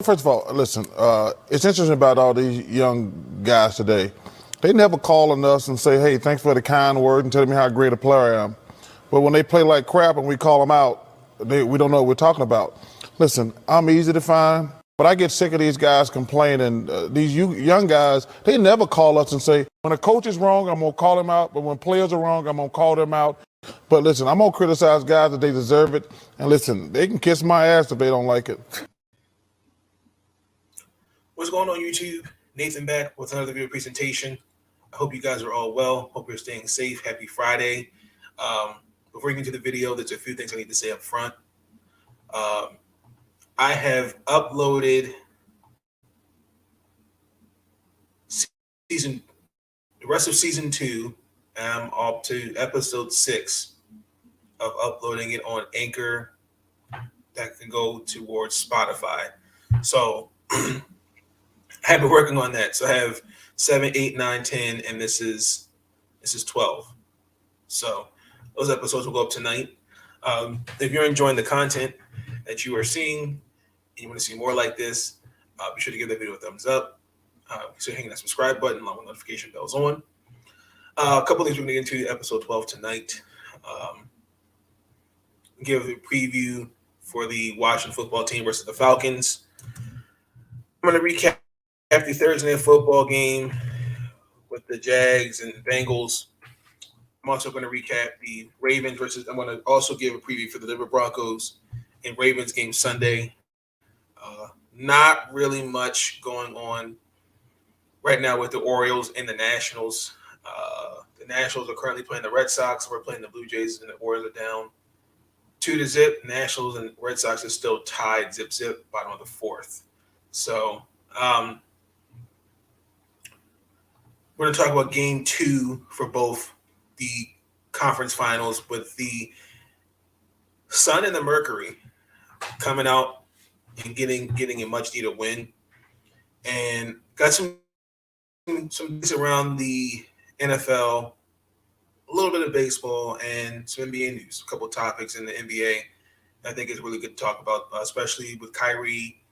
First of all, listen, it's interesting about all these young guys today. They never call on us and say, hey, thanks for the kind word and telling me how great a player I am. But when they play like crap and we call them out, we don't know what we're talking about. Listen, I'm easy to find, but I get sick of these guys complaining. These young guys, they never call us and say, when a coach is wrong, I'm going to call him out. But when players are wrong, I'm going to call them out. But listen, I'm going to criticize guys that they deserve it. And listen, they can kiss my ass if they don't like it. What's going on, YouTube? Nathan back with another video presentation. I hope you guys are all well. Hope you're staying safe. Happy Friday. Before we get into the video, there's a few things I need to say up front. I have uploaded the rest of season 2. I'm up to episode 6 of uploading it on Anchor that can go towards Spotify. So I have been working on that. So I have 7, 8, 9, 10, and this is 12. So those episodes will go up tonight. If you're enjoying the content that you are seeing and you want to see more like this, be sure to give that video a thumbs up. So hitting that subscribe button along with notification bells on. A couple things we're going to get into episode 12 tonight. Give a preview for the Washington football team versus the Falcons. I'm going to recap the Thursday night football game with the Jags and Bengals. I'm also going to recap the Ravens versus. I'm going to also give a preview for the Denver Broncos and Ravens game Sunday. Not really much going on right now with the Orioles and the Nationals. The Nationals are currently playing the Red Sox. We're playing the Blue Jays, and the Orioles are down 2-0. Nationals and Red Sox are still tied, zip, bottom of the 4th. So we're going to talk about game 2 for both the conference finals, with the Sun and the Mercury coming out and getting a much needed win, and got some things around the NFL, a little bit of baseball, and some NBA news. A couple of topics in the NBA I think is really good to talk about, especially with Kyrie.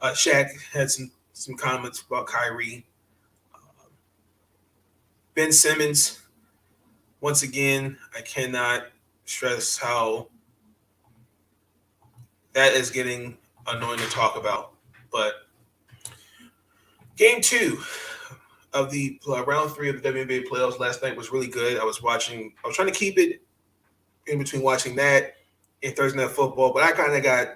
Shaq had some comments about Kyrie. Ben Simmons, once again, I cannot stress how that is getting annoying to talk about. But game 2 of the round 3 of the WNBA playoffs last night was really good. I was trying to keep it in between watching that and Thursday Night Football, but I kind of got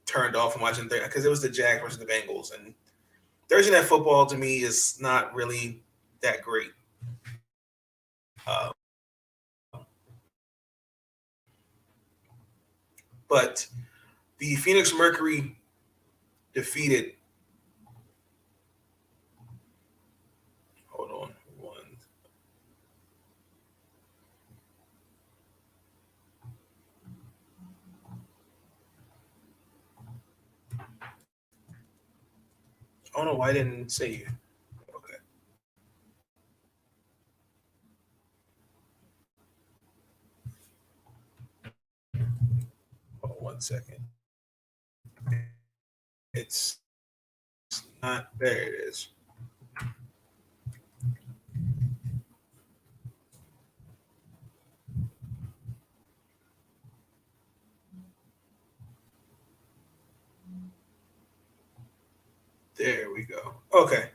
turned off from watching that because it was the Jags versus the Bengals. And Thursday Night Football to me is not really that great. But the Phoenix Mercury defeated. Hold on. Oh no, I didn't say you. Okay. Hold on 1 second. It's not there. It is. There we go. Okay.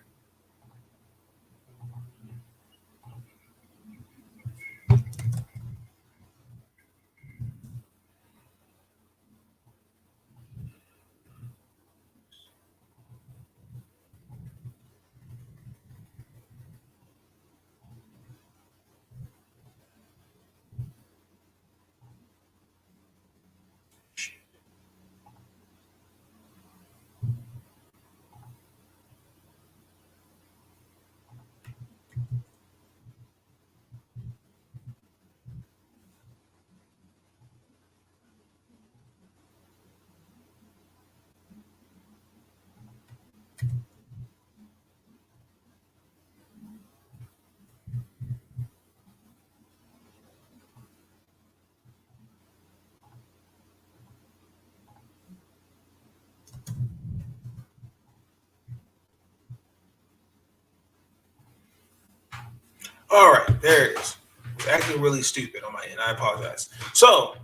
All right, there it is. It's acting really stupid on my end. I apologize. So,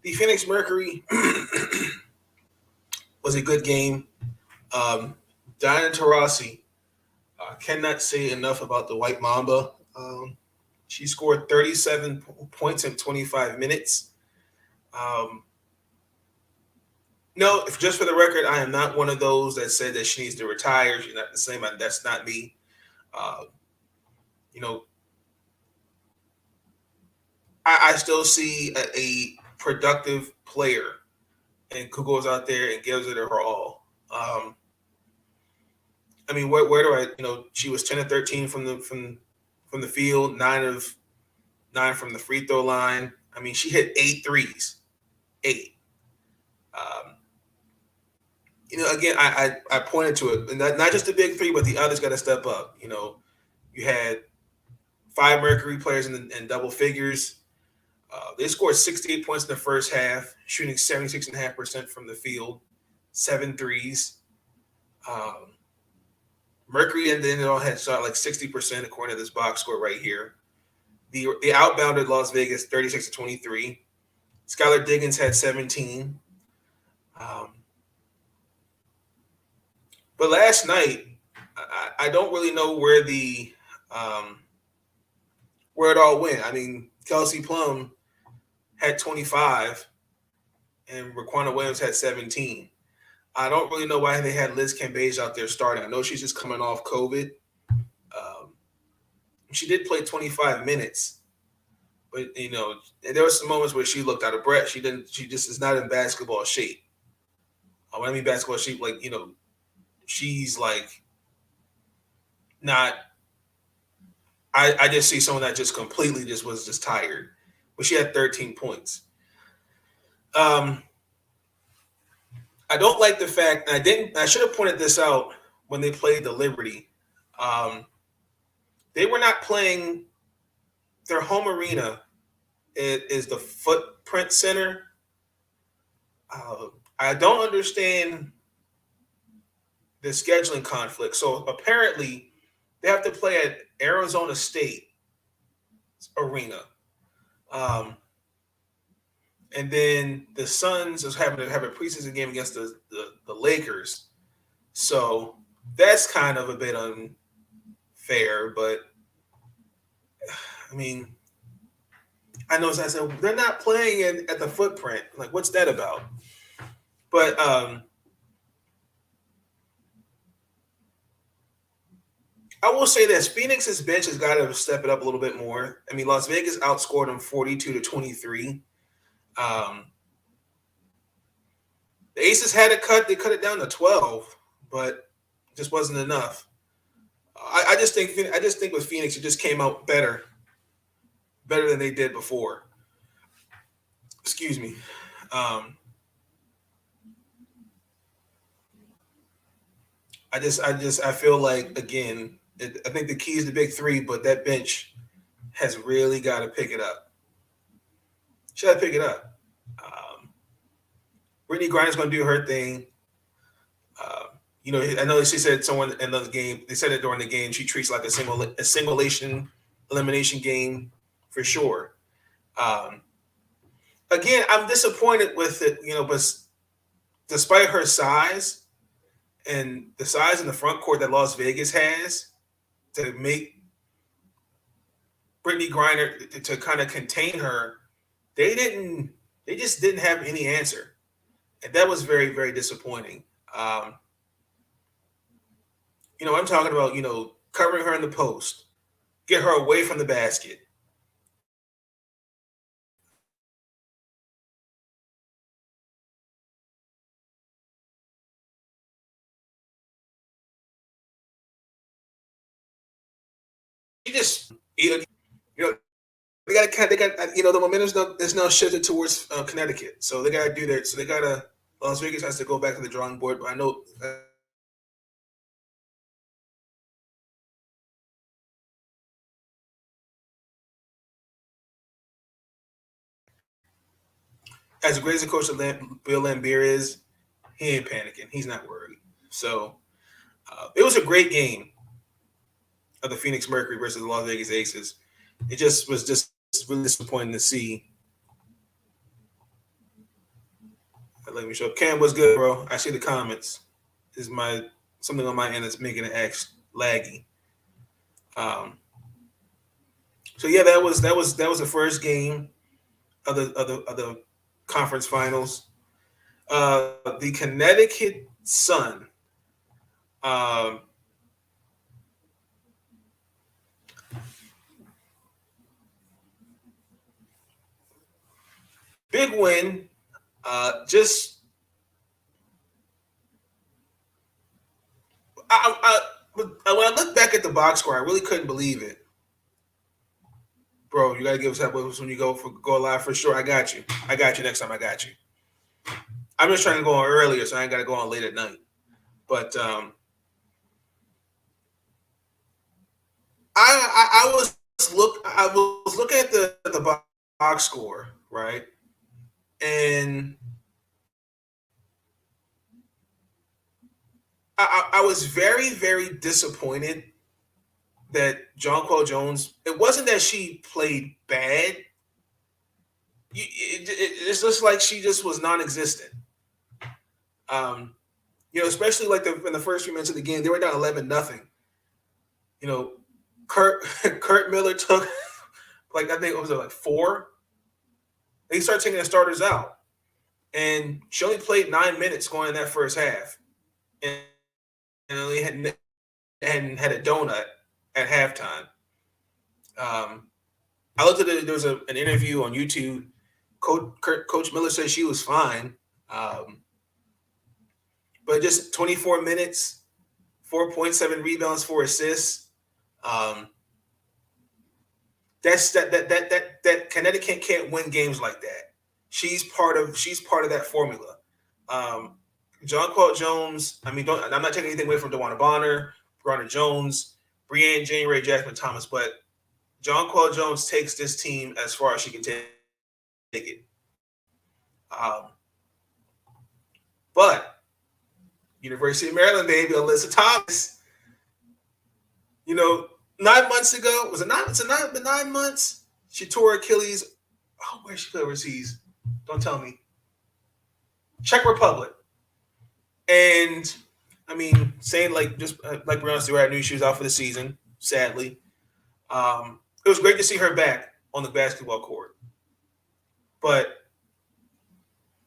the Phoenix Mercury was a good game. Diana Taurasi cannot say enough about the White Mamba. She scored 37 points in 25 minutes. No, if just for the record, I am not one of those that said that she needs to retire. She's not the same. That's not me. Uh, you know, I still see a productive player and who goes out there and gives it her all. I mean, where do I? She was 10 of 13 from the field, 9 of 9 from the free throw line. I mean, she hit 8 threes, 8. Um, again, I pointed to it, and not just the big three, but the others got to step up. You had 5 Mercury players in double figures. They scored 68 points in the first half, shooting 76.5% from the field, 7 threes. Mercury and then it all had shot like 60% according to this box score right here. They outbounded Las Vegas 36-23. Skylar Diggins had 17. But last night, I don't really know where where it all went. I mean, Kelsey Plum had 25, and Raquana Williams had 17. I don't really know why they had Liz Cambage out there starting. I know she's just coming off COVID. She did play 25 minutes, but there were some moments where she looked out of breath. She just is not in basketball shape. When I mean basketball shape, like she's like not. I just see someone that just completely was just tired, but she had 13 points. I don't like the fact, and I should have pointed this out when they played the Liberty. They were not playing their home arena. It is the Footprint Center. I don't understand the scheduling conflict. So apparently they have to play at Arizona State Arena. And then the Suns is having to have a preseason game against the Lakers. So that's kind of a bit unfair, but I mean, I know, as I said, they're not playing at the Footprint. Like, what's that about? But I will say this: Phoenix's bench has got to step it up a little bit more. I mean, Las Vegas outscored them 42-23. The Aces had it cut; they cut it down to 12, but it just wasn't enough. I just think with Phoenix, it just came out better than they did before. Excuse me. I feel like, again, I think the key is the big three, but that bench has really got to pick it up. She got to pick it up. Brittany Griner's going to do her thing. I know she said someone in the game. They said it during the game. She treats like a simulation elimination game for sure. Again, I'm disappointed with it. But despite her size and the size in the front court that Las Vegas has to make Brittany Griner to kind of contain her, they just didn't have any answer, and that was very, very disappointing. I'm talking about covering her in the post, get her away from the basket. She just they got the momentum is now shifted towards Connecticut, so they got to do that. So they got to Las Vegas has to go back to the drawing board. But I know as great as a coach Bill Laimbeer is, he ain't panicking. He's not worried. So it was a great game. of the Phoenix Mercury versus the Las Vegas Aces. It just was just really disappointing to see. Let me show. Cam, what's good, bro? I see the comments. Is my something on my end that's making it X laggy. So yeah, that was the first game of the conference finals. The Connecticut Sun. Big win. Just when I look back at the box score, I really couldn't believe it. Bro, you gotta give us that when you go live for sure. I got you next time. I got you. I'm just trying to go on earlier, so I ain't gotta go on late at night. But I was looking at the box score, right? And I was very, very disappointed that Jonquel Jones, it wasn't that she played bad. It's just like she just was non-existent. Especially like in the first few minutes of the game, they were down 11-0. Kurt Miller took I think it was like 4. They started taking the starters out, and she only played 9 minutes going in that first half, and only hadn't had a donut at halftime. I looked at it. There was an interview on YouTube. Coach Miller said she was fine, but just 24 minutes, 4.7 rebounds, 4 assists. That Connecticut can't win games like that. She's part of that formula. Jonquel Jones. I mean, I'm not taking anything away from DeWanna Bonner, Bronner Jones, Breanne January, Jasmine Thomas, but Jonquel Jones takes this team as far as she can take it. But University of Maryland, baby, Alyssa Thomas. 9 months ago, was it not? It's been 9 months. She tore Achilles. Oh, where she play overseas? Don't tell me. Czech Republic. And I mean, saying like Brianna Stewart, I knew she was out for the season. Sadly, it was great to see her back on the basketball court. But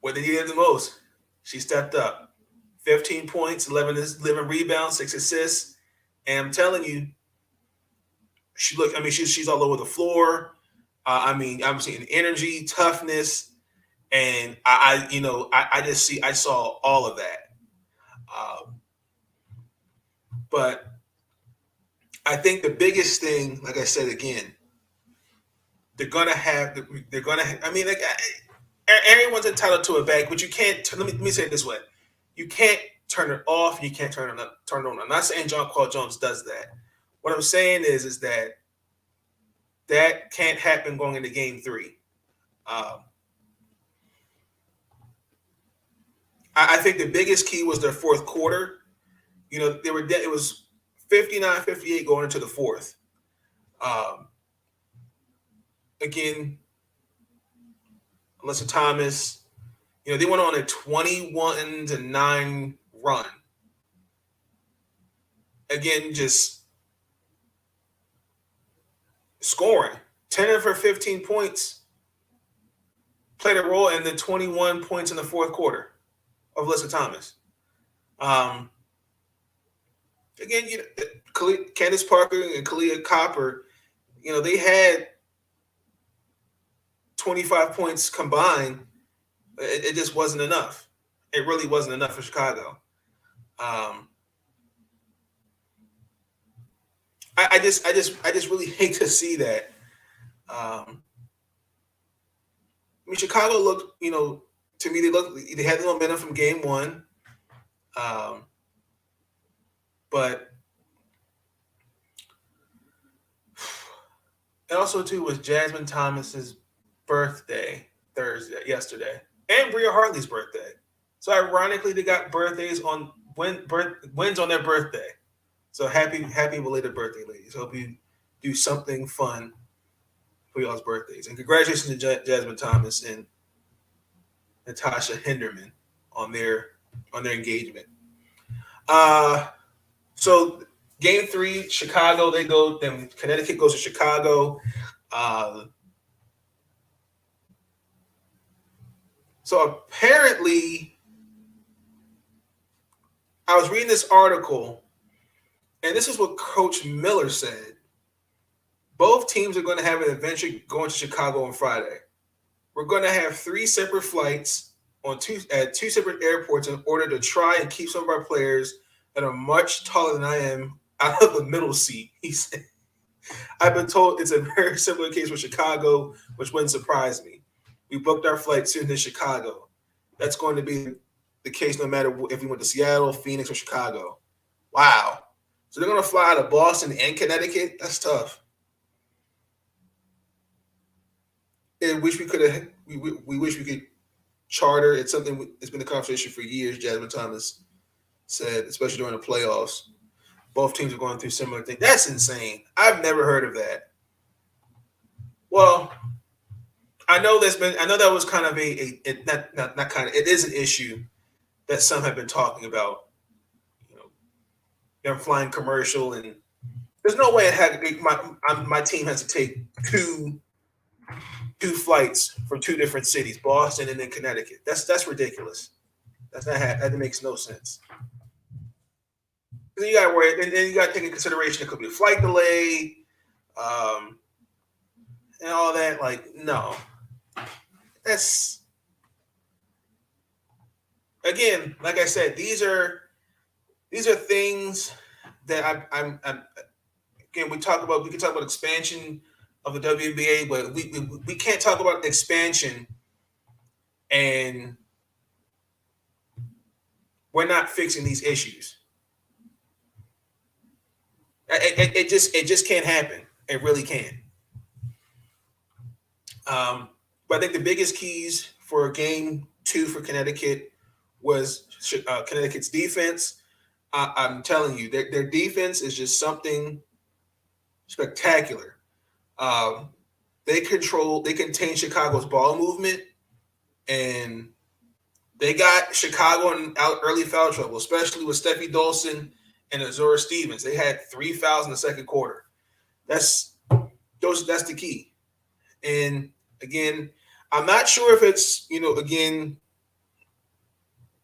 what they needed the most, she stepped up. 15 points, 11 rebounds, 6 assists, and I'm telling you, she's all over the floor. I'm seeing energy, toughness, and I saw all of that. But I think the biggest thing, like I said again, everyone's entitled to a bag, but you can't. Let me say it this way: you can't turn it off. You can't turn it on. I'm not saying Jonquel Jones does that. What I'm saying is that can't happen going into Game 3. I think the biggest key was their fourth quarter. It was 59-58 going into the fourth. Again, Alyssa Thomas, they went on a 21-9 run. Again, just scoring. 10 of her 15 points played a role in the 21 points in the fourth quarter of Alyssa Thomas. Again, Candace Parker and Kalia Copper, they had 25 points combined. It just wasn't enough. It really wasn't enough for Chicago. I just really hate to see that. Chicago looked, to me, they had the momentum from Game 1. But it also too was Jasmine Thomas's birthday yesterday, and Bria Hartley's birthday. So ironically, they got birthdays wins on their birthday. So happy belated birthday, ladies. Hope you do something fun for y'all's birthdays. And congratulations to Jasmine Thomas and Natasha Henderman on their engagement. So game 3, Chicago, they go, then Connecticut goes to Chicago. So apparently, I was reading this article, and this is what Coach Miller said. Both teams are going to have an adventure going to Chicago on Friday. We're going to have 3 separate flights at 2 separate airports in order to try and keep some of our players that are much taller than I am out of the middle seat. He said, I've been told it's a very similar case with Chicago, which wouldn't surprise me. We booked our flight soon to Chicago. That's going to be the case no matter if we went to Seattle, Phoenix, or Chicago. Wow. So they're going to fly out of Boston and Connecticut? That's tough. And wish we could have. We wish we could charter. It's something. It's been a conversation for years. Jasmine Thomas said, especially during the playoffs, both teams are going through similar things. That's insane. I've never heard of that. Well, I know that was kind of not kind of. It is an issue that some have been talking about. You know, they're flying commercial, and there's no way my team has to take two flights from 2 different cities, Boston and then Connecticut. That's ridiculous. That makes no sense. Then you got to worry, and then you got to take into consideration it could be a flight delay, and all that. Like, no, that's again, like I said, these are things that I'm again we can talk about expansion of the WNBA, but we can't talk about expansion and we're not fixing these issues. It just can't happen. It really can't. But I think the biggest keys for game 2 for Connecticut was Connecticut's defense. I'm telling you, their defense is just something spectacular. They contain Chicago's ball movement, and they got Chicago in early foul trouble, especially with Steffi Dolson and Azura Stevens. They had 3 fouls in the second quarter. That's the key. And again, I'm not sure if it's, again,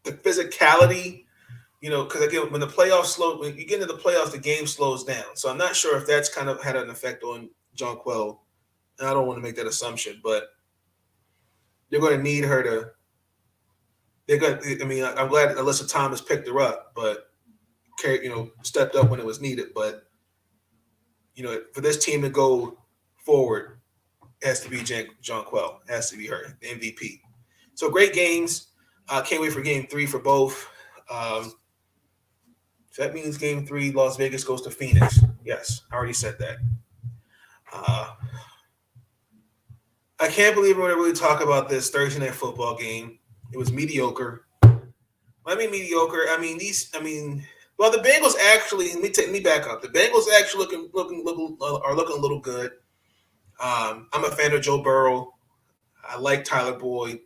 the physicality, because again, when you get into the playoffs, the game slows down. So I'm not sure if that's kind of had an effect on Jonquel. And I don't want to make that assumption, but they're going to need her to. I'm glad Alyssa Thomas picked her up, but stepped up when it was needed. But for this team to go forward, it has to be Jonquel. It has to be her, the MVP. So great games. Can't wait for game 3 for both. So that means game 3, Las Vegas goes to Phoenix. Yes, I already said that. I can't believe we're going to really talk about this Thursday night football game. It was mediocre. Mediocre. Well, the Bengals actually. Let me back up. The Bengals actually are looking a little good. I'm a fan of Joe Burrow. I like Tyler Boyd.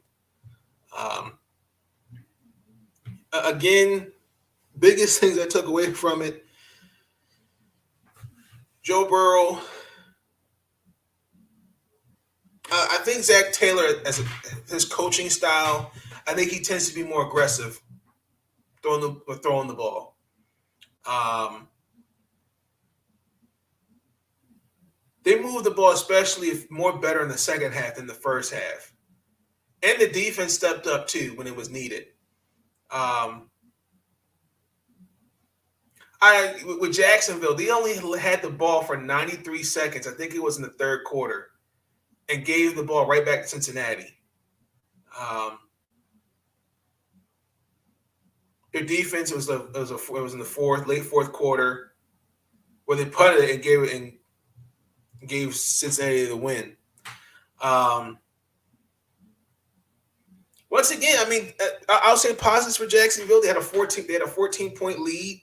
Again, biggest things I took away from it. Joe Burrow. I think Zach Taylor, his coaching style, I think he tends to be more aggressive throwing the ball. They moved the ball, especially more better in the second half than the first half, and the defense stepped up too when it was needed. With Jacksonville, they only had the ball for 93 seconds. I think it was in the third quarter. And gave the ball right back to Cincinnati. Their defense was in the late fourth quarter, where they punted it and gave Cincinnati the win. Once again, I'll say positives for Jacksonville. They had a 14-point lead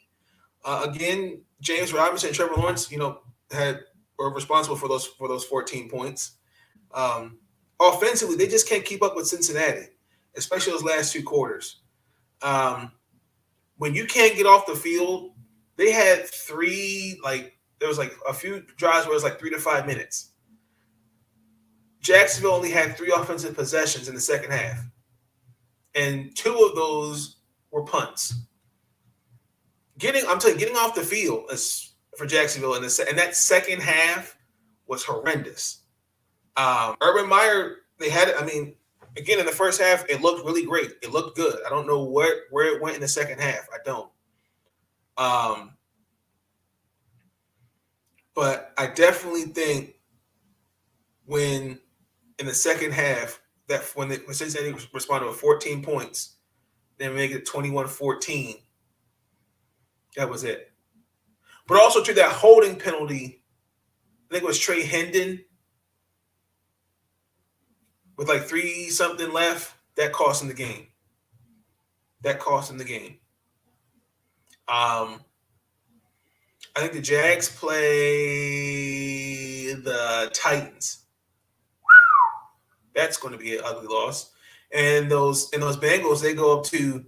Again, James Robinson and Trevor Lawrence, were responsible for those 14 points. Offensively, they just can't keep up with Cincinnati, especially those last two quarters. When you can't get off the field, they had there was a few drives where it was 3 to 5 minutes. Jacksonville only had 3 offensive possessions in the second half, and 2 of those were punts. Getting off the field for Jacksonville in that second half was horrendous. Urban Meyer, they had it. I mean, again, in the first half, it looked really great. It looked good. I don't know where it went in the second half. I don't. But I definitely think when in the second half, that when Cincinnati responded with 14 points, then make it 21-14. That was it. But also to that holding penalty, I think it was Trey Hendon with 3-something left, that cost him the game. I think the Jags play the Titans. That's going to be an ugly loss. And those Bengals, they go up to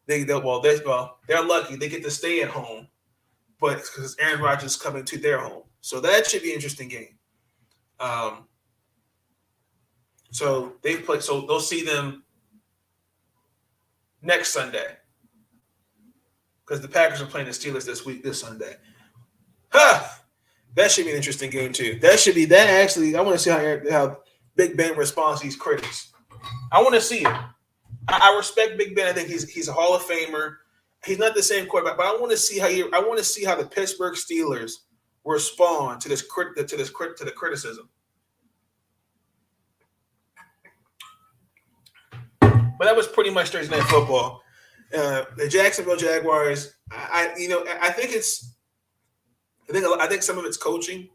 they're lucky they get to stay at home, but because Aaron Rodgers is coming to their home, so that should be an interesting game. So they play. So they'll see them next Sunday because the Packers are playing the Steelers this Sunday. That should be an interesting game too. Actually, I want to see how Big Ben responds to these critics. I want to see it. I respect Big Ben. I think he's a Hall of Famer. He's not the same quarterback, but I want to see how the Pittsburgh Steelers respond to the criticism. But that was pretty much Thursday Night Football. The Jacksonville Jaguars. I think some of it's coaching.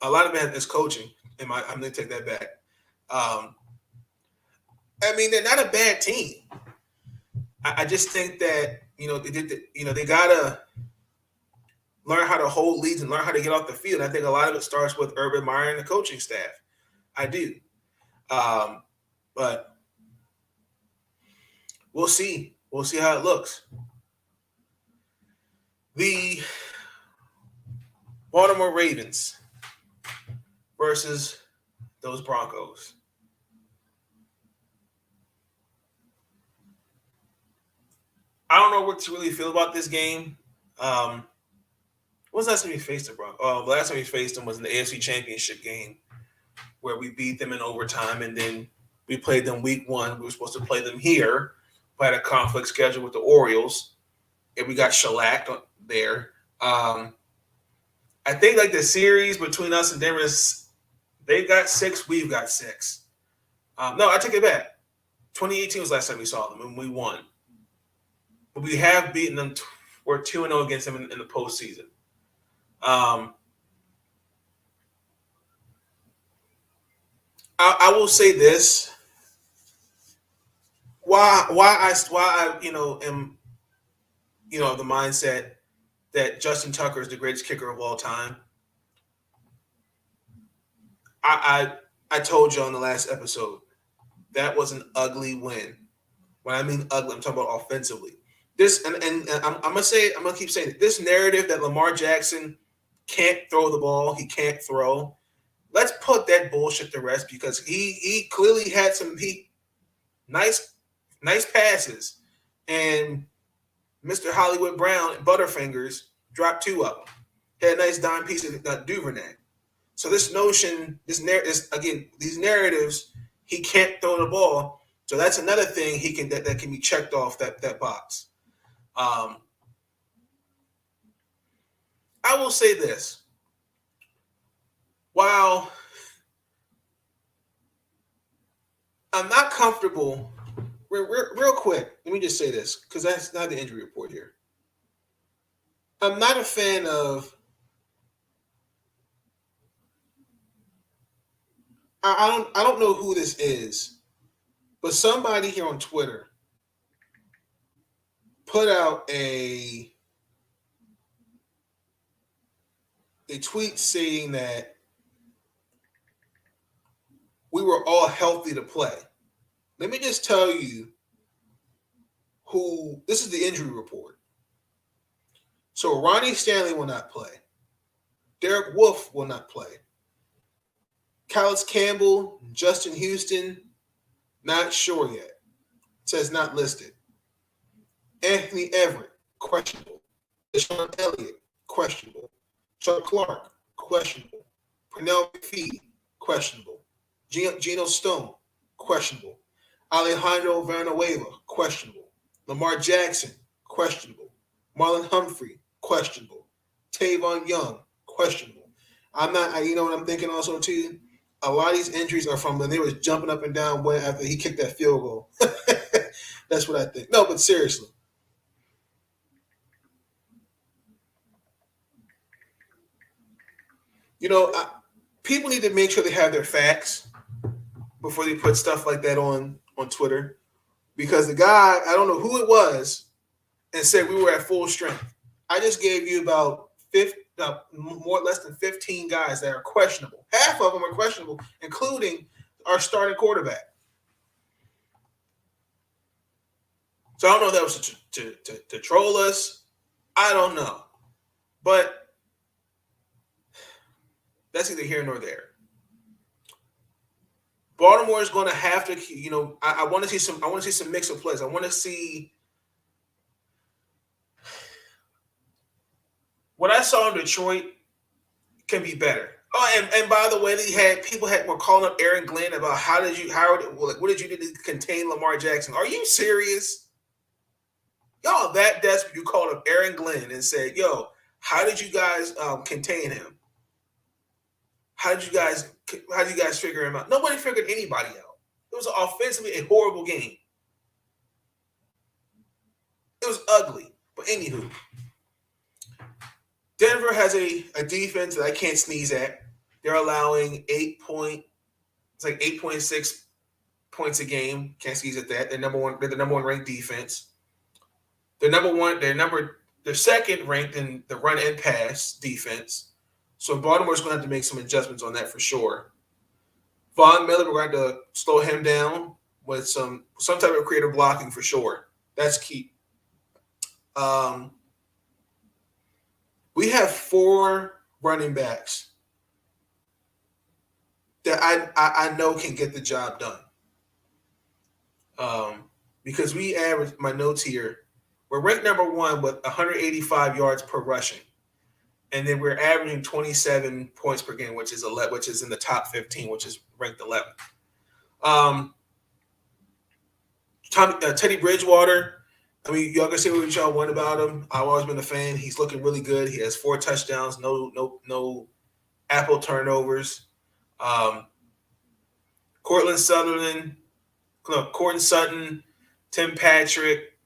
A lot of it is coaching. I'm going to take that back. They're not a bad team. I just think that they gotta learn how to hold leads and learn how to get off the field. I think a lot of it starts with Urban Meyer and the coaching staff. I do, but we'll see. We'll see how it looks. The Baltimore Ravens versus those Broncos. I don't know what to really feel about this game. When was the last time we faced the Broncos? The last time we faced them was in the AFC Championship game where we beat them in overtime, and then we played them week 1. We were supposed to play them here. We had a conflict schedule with the Orioles, and we got shellacked there. I think the series between us and Denver is they've got 6, we've got 6. No, I take it back. 2018 was the last time we saw them, and we won. But we have beaten them. We're 2-0 against them in the postseason. I will say this: why I am the mindset that Justin Tucker is the greatest kicker of all time. I told you on the last episode that was an ugly win. When I mean ugly, I'm talking about offensively. This and I'm gonna keep saying it. This narrative that Lamar Jackson can't throw the ball, he can't throw. Let's put that bullshit to rest because he clearly had some nice passes, and Mr. Hollywood Brown Butterfingers dropped 2 of them. Had a nice dime piece of Duvernay. So these narratives, he can't throw the ball. So that's another thing that can be checked off that box. I will say this. While I'm not comfortable, real quick, let me just say this because that's not the injury report here. I'm not a fan of. I don't know who this is, but somebody here on Twitter put out a a tweet saying that we were all healthy to play. Let me just tell you who this is the injury report. So Ronnie Stanley will not play. Derek Wolfe will not play. Callis Campbell, Justin Houston, not sure yet. It says not listed. Anthony Everett, questionable. Deshaun Elliott, questionable. Chuck Clark, questionable. Pernell McPhee, questionable. Geno Stone, questionable. Alejandro Villanueva, questionable. Lamar Jackson, questionable. Marlon Humphrey, questionable. Tavon Young, questionable. You know what I'm thinking also too? A lot of these injuries are from when they was jumping up and down after he kicked that field goal. That's what I think. No, but seriously. You know, people need to make sure they have their facts before they put stuff like that on Twitter. Because the guy, I don't know who it was, and said we were at full strength. I just gave you about less than 15 guys that are questionable. Half of them are questionable, including our starting quarterback. So I don't know if that was to troll us. I don't know. But that's neither here nor there. Baltimore is going to have to, I want to see some. I want to see some mix of plays. I want to see what I saw in Detroit can be better. Oh, and by the way, people were calling up Aaron Glenn about what did you do to contain Lamar Jackson? Are you serious? Y'all that desperate? You called up Aaron Glenn and said, "Yo, how did you guys contain him? How did you guys figure him out?" Nobody figured anybody out. It was offensively a horrible game. It was ugly. But anywho, Denver has a defense that I can't sneeze at. They're allowing 8.6 points a game. Can't sneeze at that. They're the number one ranked defense. They're second ranked in the run and pass defense. So Baltimore's going to have to make some adjustments on that for sure. Von Miller, we're going to slow him down with some type of creative blocking for sure. That's key. We have 4 running backs that I know can get the job done. Because we average, my notes here, we're ranked number 1 with 185 yards per rushing. And then we're averaging 27 points per game, which is in the top 15, which is ranked 11th. Teddy Bridgewater, I mean, y'all can say what y'all want about him. I've always been a fan. He's looking really good. He has 4 touchdowns, no Apple turnovers. Courtland Sutton, Tim Patrick.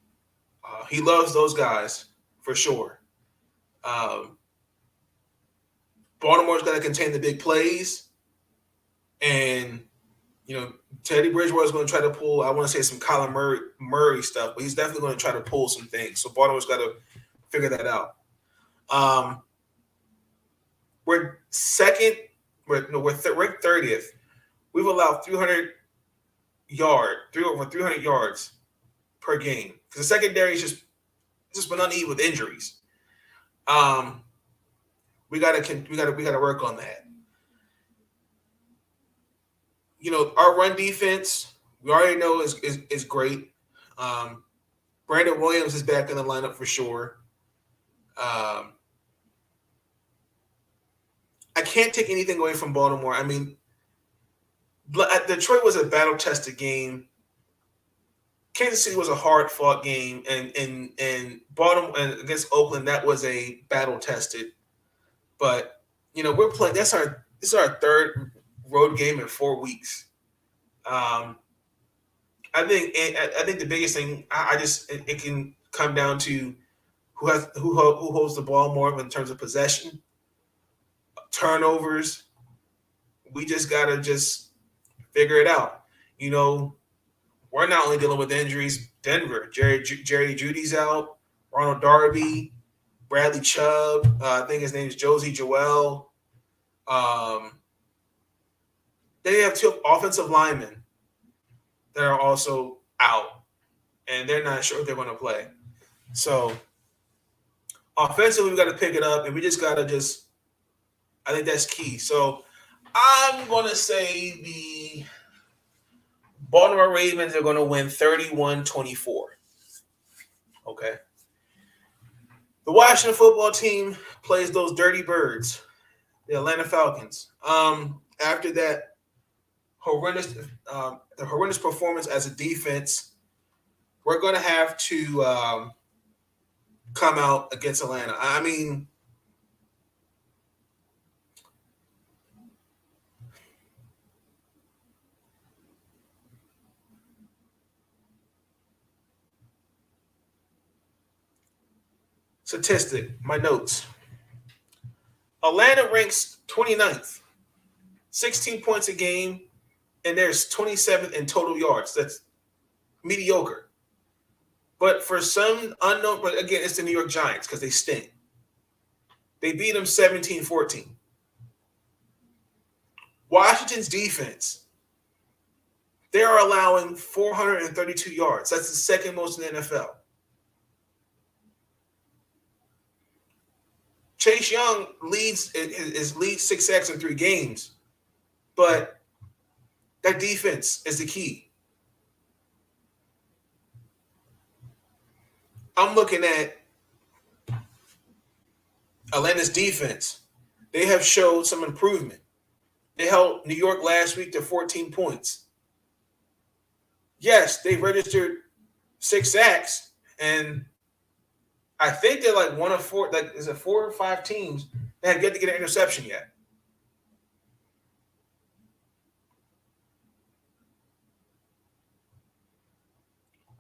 He loves those guys for sure. Baltimore's got to contain the big plays, and Teddy Bridgewater is going to try to pull. I want to say some Kyler Murray stuff, but he's definitely going to try to pull some things. So Baltimore's got to figure that out. We're second. We're ranked 30th. We've allowed 300 yards per game because the secondary is just been uneven with injuries. We gotta work on that. Our run defense, we already know is great. Brandon Williams is back in the lineup for sure. I can't take anything away from Baltimore. I mean, Detroit was a battle-tested game. Kansas City was a hard-fought game, and Baltimore and against Oakland, that was a battle-tested. But we're playing. This is our 3rd road game in 4 weeks. I think the biggest thing it can come down to who holds the ball more in terms of possession, turnovers. We just gotta figure it out. We're not only dealing with injuries. Denver, Jerry Judy's out. Ronald Darby, Bradley Chubb. I think his name is Josie Joel. They have 2 offensive linemen that are also out, and they're not sure if they're going to play. So offensively, we got to pick it up, and we just got to I think that's key. So I'm going to say the Baltimore Ravens are going to win 31-24. Okay. The Washington football team plays those dirty birds, the Atlanta Falcons. After that the horrendous performance as a defense, we're going to have to come out against Atlanta. I mean, statistic, my notes. Atlanta ranks 29th, 16 points a game, and there's 27th in total yards. That's mediocre. But for some unknown, but again, it's the New York Giants because they stink. They beat them 17-14. Washington's defense, they are allowing 432 yards. That's the second most in the NFL. Chase Young leads 6 sacks in 3 games, but that defense is the key. I'm looking at Atlanta's defense. They have showed some improvement. They held New York last week to 14 points. Yes, they registered 6 sacks, and I think they're like one of 4. Like, is it 4 or 5 teams that have yet to get an interception yet?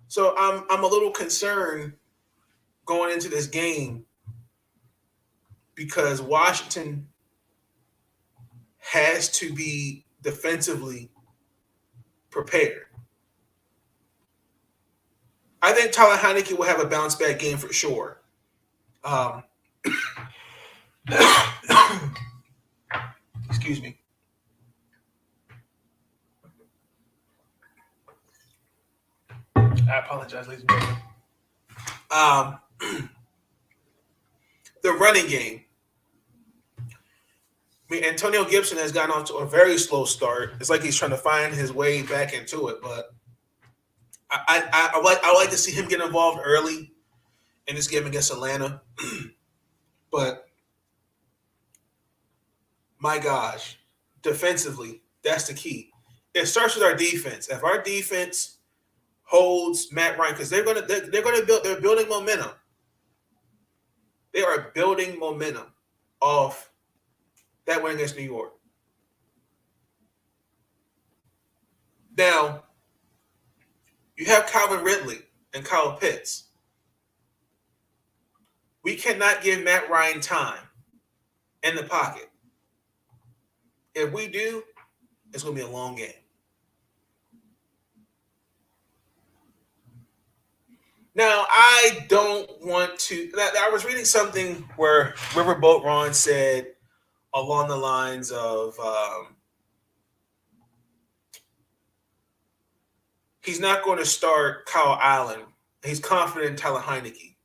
So I'm a little concerned going into this game because Washington has to be defensively prepared. I think Tyler Heineke will have a bounce back game for sure. Excuse me. I apologize, ladies and gentlemen. The running game. I mean, Antonio Gibson has gotten off to a very slow start. It's like he's trying to find his way back into it, but I like to see him get involved early in this game against Atlanta. But my gosh, defensively, that's the key. It starts with our defense. If our defense holds Matt Ryan, because they're building momentum. They are building momentum off that win against New York. Now, you have Calvin Ridley and Kyle Pitts. We cannot give Matt Ryan time in the pocket. If we do, it's going to be a long game. Now, I don't want to. I was reading something where Riverboat Ron said along the lines of he's not going to start Kyle Allen. He's confident in Tyler Heineke.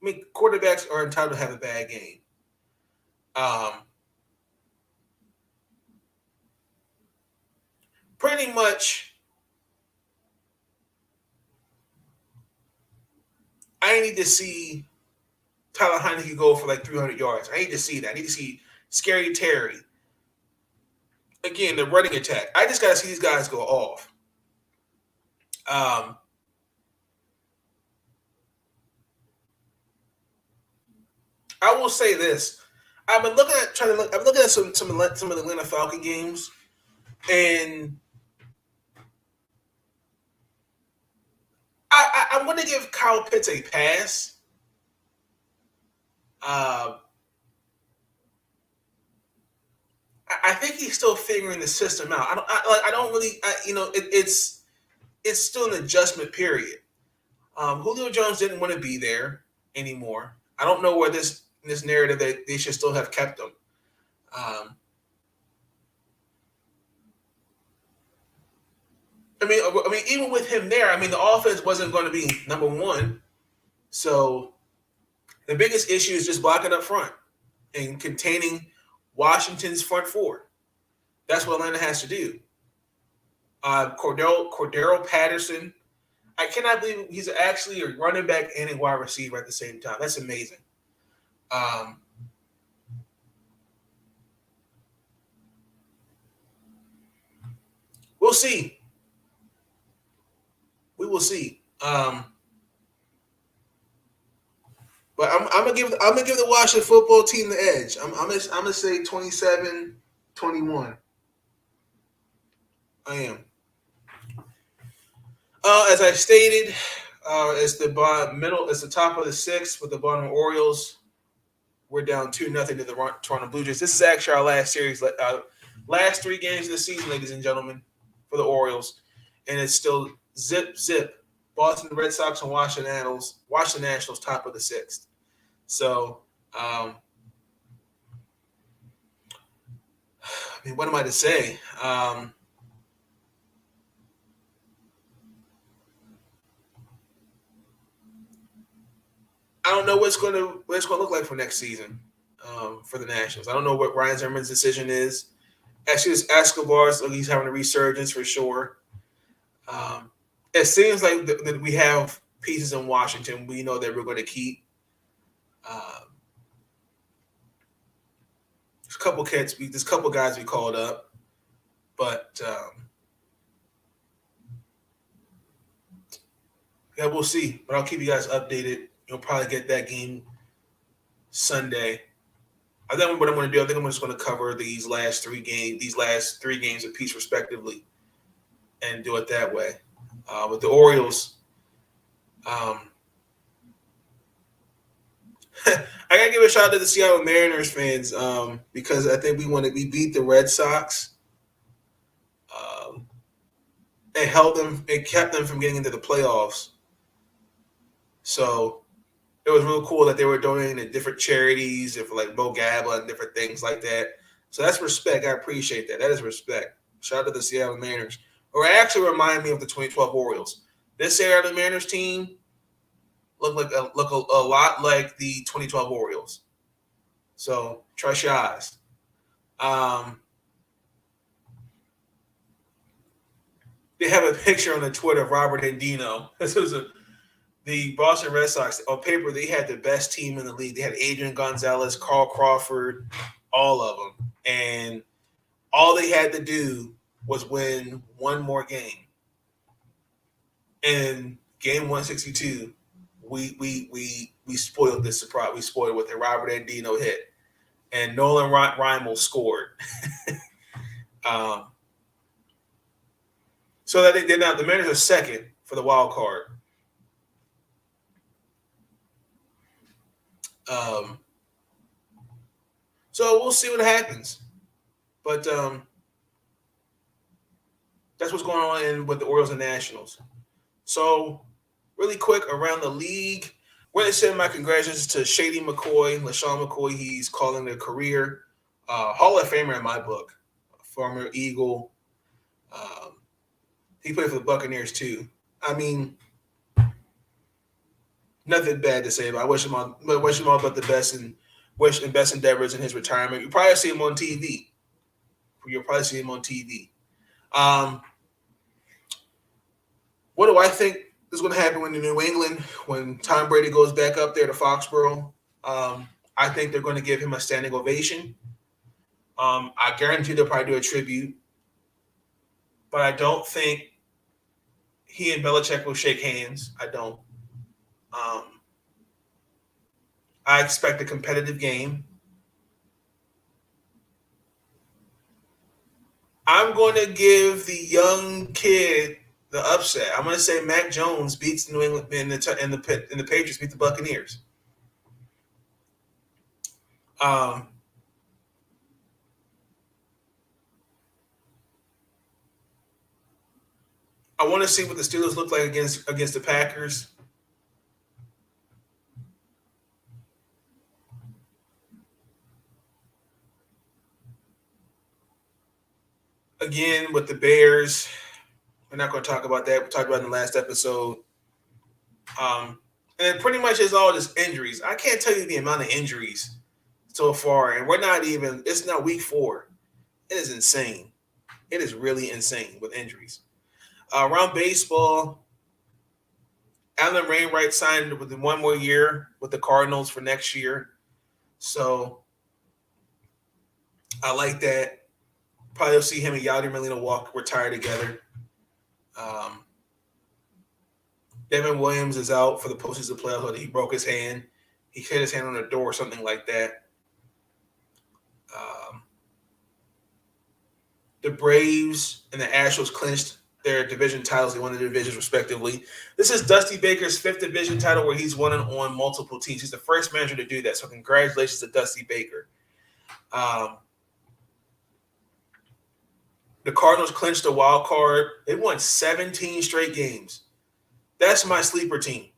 I mean, quarterbacks are entitled to have a bad game. Pretty much, I need to see Tyler Heineke go for like 300 yards. I need to see that. I need to see Scary Terry. Again, the running attack. I just got to see these guys go off. I will say this: I'm looking at some of the Atlanta Falcon games, and I'm going to give Kyle Pitts a pass. I think he's still figuring the system out. It's still an adjustment period. Julio Jones didn't want to be there anymore. I don't know where this in this narrative that they should still have kept him. I mean, even with him there, I mean, the offense wasn't going to be number one. So the biggest issue is just blocking up front and containing Washington's front four. That's what Atlanta has to do. Cordero Patterson, I cannot believe he's actually a running back and a wide receiver at the same time. That's amazing. We'll see. We will see. But I'm gonna give the Washington football team the edge. I'm gonna say 27-21. I am. As I stated, it's the top of the sixth with the Baltimore Orioles. We're down 2-0 to the Toronto Blue Jays. This is actually our last series, last 3 games of the season, ladies and gentlemen, for the Orioles, and it's still zip. Boston Red Sox and Washington Nationals top of the sixth. So, I mean, what am I to say? I don't know what it's going to look like for next season for the Nationals. I don't know what Ryan Zimmerman's decision is. Actually, it's Escobar's. He's having a resurgence for sure. It seems like that we have pieces in Washington we know that we're going to keep. There's a couple guys we called up, but yeah, we'll see. But I'll keep you guys updated. You'll probably get that game Sunday. I think what I'm going to do, I think I'm just going to cover these last three games apiece respectively, and do it that way. With the Orioles, I gotta give a shout out to the Seattle Mariners fans because I think we beat the Red Sox. It kept them from getting into the playoffs. So it was real cool that they were donating to different charities and for like Bo Gabba and different things like that. So that's respect. I appreciate that. That is respect. Shout out to the Seattle Mariners. Or it actually reminded me of the 2012 Orioles. This Seattle Mariners team look a lot like the 2012 Orioles. So trust your eyes. They have a picture on the Twitter of Robert Andino. This was the Boston Red Sox. On paper, they had the best team in the league. They had Adrian Gonzalez, Carl Crawford, all of them. And all they had to do was win one more game. And game 162, we spoiled this surprise. We spoiled it with a Robert Andino hit. And Nolan Rymel scored. So that they're now the Mariners are second for the wild card. So we'll see what happens. But that's what's going on with the Orioles and Nationals. So really quick around the league, we're going to send my congratulations to Shady McCoy, LaShawn McCoy. He's calling it a career Hall of Famer in my book, former Eagle. He played for the Buccaneers too. I mean, nothing bad to say about. I wish him all but the best and wish him best endeavors in his retirement. You'll probably see him on TV. What do I think is going to happen when New England, when Tom Brady goes back up there to Foxborough? I think they're going to give him a standing ovation. I guarantee they'll probably do a tribute. But I don't think he and Belichick will shake hands. I don't. I expect a competitive game. I'm going to give the young kid the upset. I'm going to say Mac Jones beats New England and the Patriots beat the Buccaneers. I want to see what the Steelers look like against the Packers. again with the Bears. We're not going to talk about that. We talked about it in the last episode. And it pretty much is all just injuries. I can't tell you the amount of injuries so far, and it's not week 4. It is insane. It is really insane with injuries. Around baseball, Alan Wainwright signed with 1 more year with the Cardinals for next year. So I like that. Probably will see him and Yadier Molina retire together. Devin Williams is out for the postseason playoffs. He broke his hand. He hit his hand on a door or something like that. The Braves and the Astros clinched their division titles. They won the divisions respectively. This is Dusty Baker's 5th division title where he's won on multiple teams. He's the first manager to do that. So congratulations to Dusty Baker. The Cardinals clinched the wild card. They won 17 straight games. That's my sleeper team.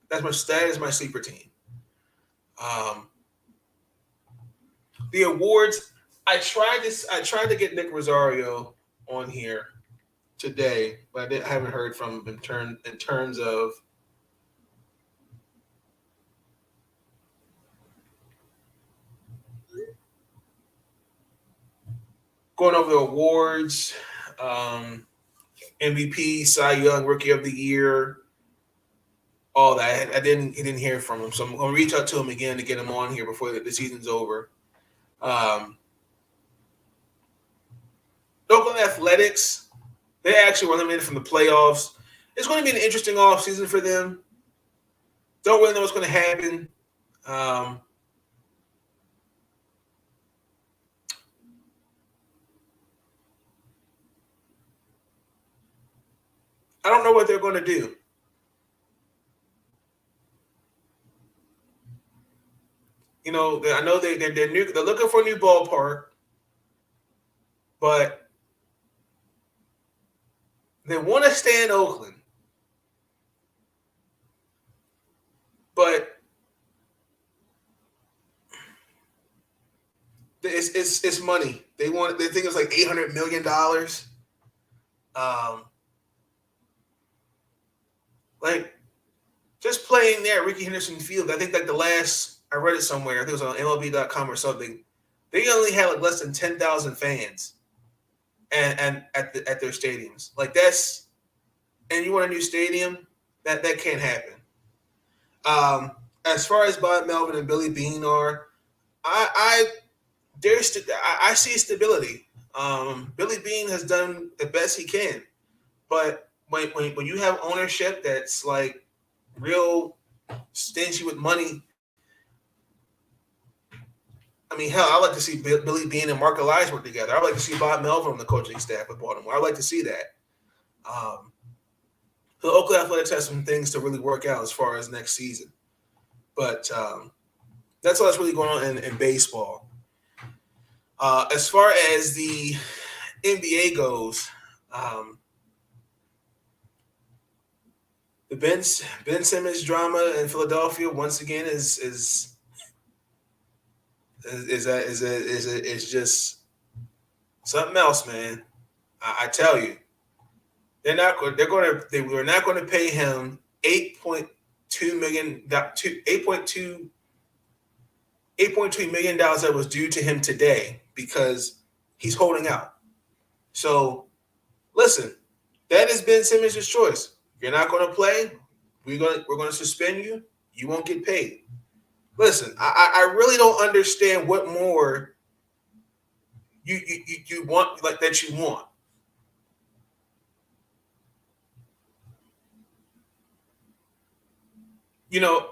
That is my sleeper team. The awards. I tried to get Nick Rosario on here today, but I haven't heard from him in terms of going over the awards. MVP, Cy Young, Rookie of the Year, all that. He didn't hear from him, so I'm going to reach out to him again to get him on here before the season's over. Oakland Athletics, they actually were eliminated from the playoffs. It's going to be an interesting offseason for them. Don't really know what's going to happen. I don't know what they're going to do. You know, I know they're looking for a new ballpark, but they want to stay in Oakland. But it's money. They think it's like $800 million. Like just playing there at Rickey Henderson Field. I think like I read it somewhere. I think it was on MLB.com or something. They only had like less than 10,000 fans, and at their stadiums. Like that's, and you want a new stadium, that can't happen. As far as Bob Melvin and Billy Bean are, I see stability. Billy Bean has done the best he can, but when you have ownership that's like real stingy with money, I mean, hell, I'd like to see Billy Bean and Mark Elias work together. I'd like to see Bob Melvin on the coaching staff with Baltimore. I'd like to see that. The Oakland Athletics has some things to really work out as far as next season. But that's all that's really going on in baseball. As far as the NBA goes, the Ben Simmons drama in Philadelphia once again is just something else, man. I tell you, we're not going to pay him $8.2 million that was due to him today because he's holding out. So listen, that is Ben Simmons' choice. You're not going to play. We're going to suspend you. You won't get paid. Listen, I really don't understand what more you want, like that you want. You know,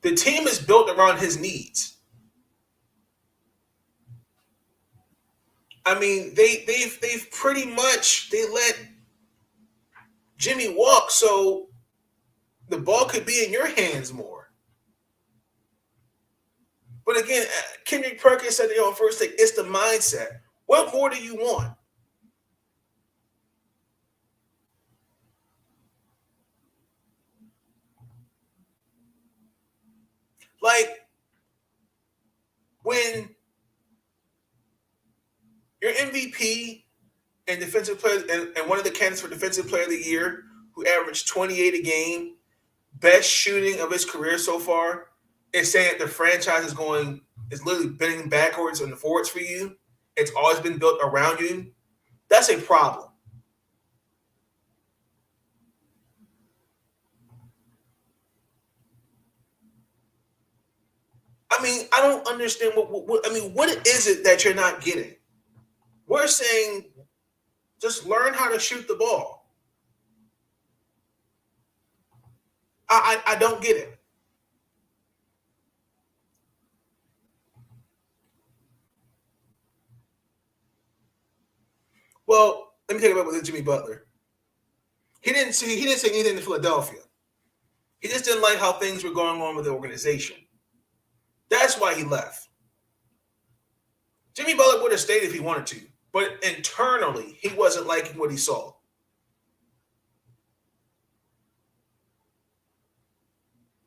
the team is built around his needs. I mean, they've pretty much let Jimmy walk, so the ball could be in your hands more. But again, Kendrick Perkins said on first take, it's the mindset. What more do you want? Like when Your MVP and defensive player and one of the candidates for defensive player of the year, who averaged 28 a game, best shooting of his career so far, is saying that the franchise is literally bending backwards and forwards for you. It's always been built around you. That's a problem. I mean, I don't understand what is it that you're not getting? We're saying just learn how to shoot the ball. I don't get it. Well, let me take it back with Jimmy Butler. He didn't say anything to Philadelphia. He just didn't like how things were going on with the organization. That's why he left. Jimmy Butler would have stayed if he wanted to, but internally, he wasn't liking what he saw.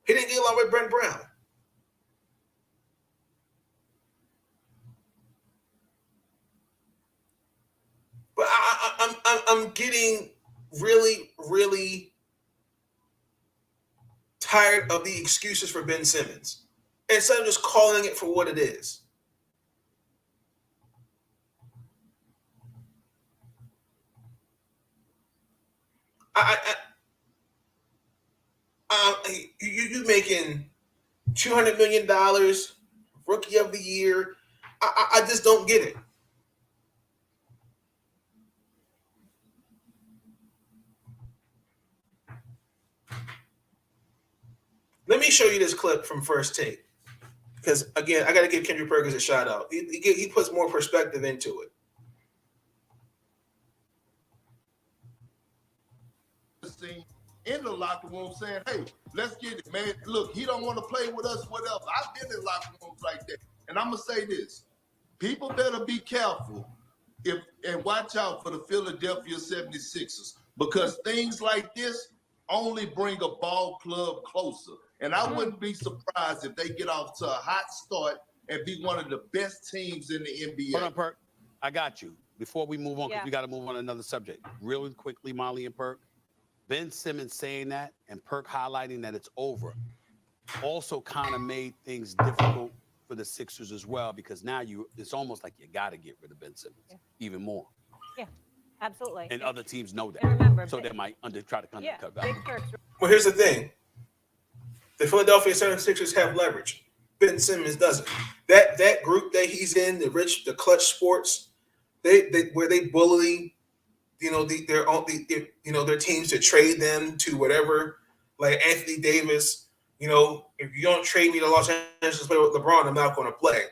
He didn't get along with Brent Brown. But I'm getting really, really tired of the excuses for Ben Simmons instead of just calling it for what it is. You making $200 million, rookie of the year. I just don't get it. Let me show you this clip from First Take. Because, again, I got to give Kendrick Perkins a shout out. He puts more perspective into it. In the locker room saying, hey, let's get it, man. Look, he don't want to play with us, whatever. I've been in locker rooms like that. And I'm going to say this. People better be careful and watch out for the Philadelphia 76ers because things like this only bring a ball club closer. And I wouldn't be surprised if they get off to a hot start and be one of the best teams in the NBA. Hold on, Perk. I got you. Before we move on, because we got to move on to another subject. Really quickly, Molly and Perk. Ben Simmons saying that and Perk highlighting that it's over also kind of made things difficult for the Sixers as well, because now it's almost like you got to get rid of Ben Simmons even more. Yeah, absolutely. And other teams know that. And remember, so they might try to cut back. Well, here's the thing. The Philadelphia 76ers have leverage. Ben Simmons doesn't. That group that he's in, the Clutch Sports, where they bully, their teams to trade them to whatever, like Anthony Davis. If you don't trade me to Los Angeles to play with LeBron, I'm not going to play.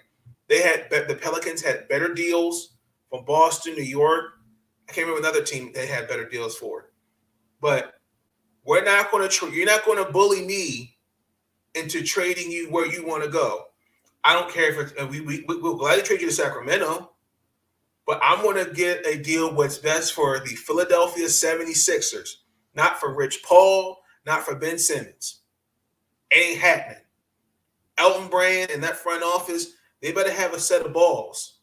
The Pelicans had better deals from Boston, New York. I can't remember another team they had better deals for. But you're not going to bully me into trading you where you want to go. I don't care if we'll gladly trade you to Sacramento, but I'm going to get a deal what's best for the Philadelphia 76ers, not for Rich Paul, not for Ben Simmons. Ain't happening. Elton Brand and that front office, they better have a set of balls,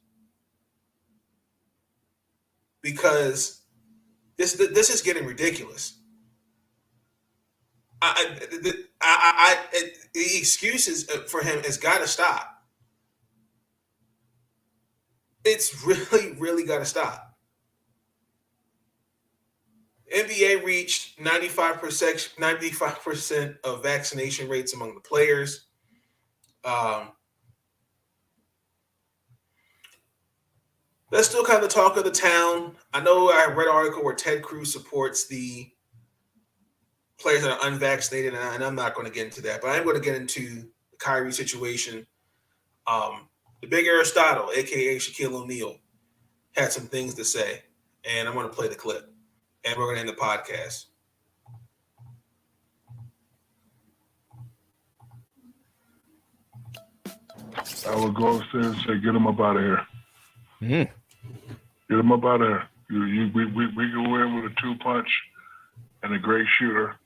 because this is getting ridiculous. The excuses for him has got to stop. It's really, really got to stop. NBA reached 95% of vaccination rates among the players. That's still kind of the talk of the town. I know I read an article where Ted Cruz supports the players that are unvaccinated, and I'm not going to get into that, but I'm going to get into the Kyrie situation. The big Aristotle, a.k.a. Shaquille O'Neal, had some things to say, and I'm going to play the clip. And we're going to end the podcast. I would go upstairs and say, "Get him up out of here. Get him up out of here. We go in with a 2-punch and a great shooter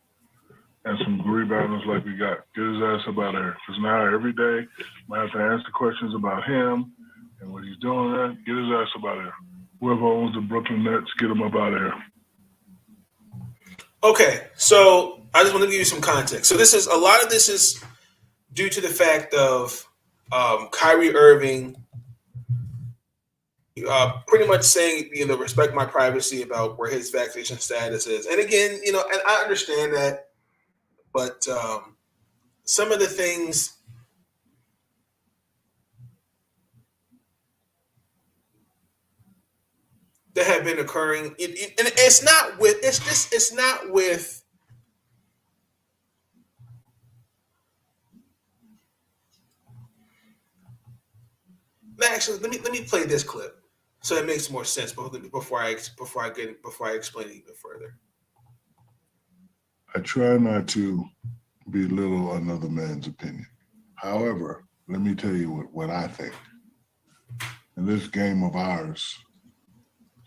and some rebounders like we got. Get his ass up out of here. Because now every day I have to answer questions about him And when he's doing that, get his ass up out of here. Whoever owns the Brooklyn Nets, get him up out of here. Okay, so I just want to give you some context. So a lot of this is due to the fact of Kyrie Irving pretty much saying, respect my privacy about where his vaccination status is. And again, and I understand that, but some of the things that have been occurring, and it's not with. Actually, let me play this clip so it makes more sense before I explain it even further. I try not to belittle another man's opinion. However, let me tell you what I think. In this game of ours,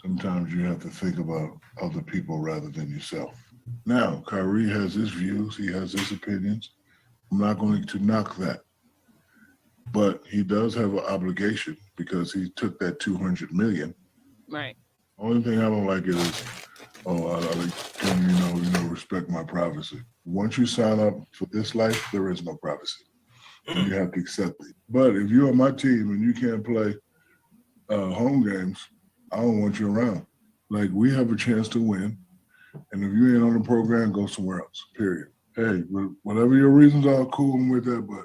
sometimes you have to think about other people rather than yourself. Now, Kyrie has his views. He has his opinions. I'm not going to knock that. But he does have an obligation because he took that $200 million. Right. Only thing I don't like is, can you respect my privacy. Once you sign up for this life, there is no privacy. And you have to accept it. But if you're on my team and you can't play home games, I don't want you around. Like, we have a chance to win. And if you ain't on the program, go somewhere else, period. Hey, whatever your reasons are, cool, I'm with that, but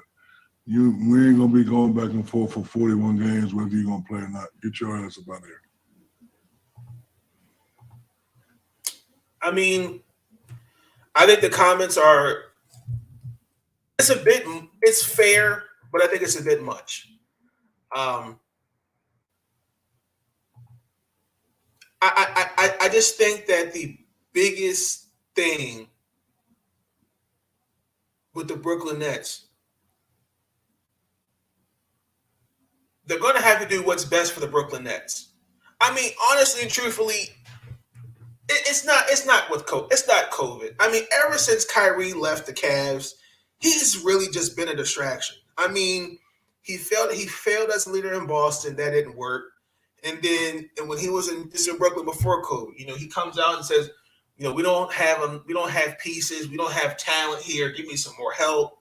we ain't going to be going back and forth for 41 games, whether you're going to play or not. Get your ass up out of here. I mean, I think the comments it's fair, but I think it's a bit much. I just think that the biggest thing with the Brooklyn Nets, they're going to have to do what's best for the Brooklyn Nets. I mean, honestly and truthfully, it's not with COVID. It's not COVID. I mean, ever since Kyrie left the Cavs, he's really just been a distraction. I mean, he failed as a leader in Boston. That didn't work. And when he was in Brooklyn before COVID, he comes out and says, we don't have pieces, we don't have talent here. Give me some more help.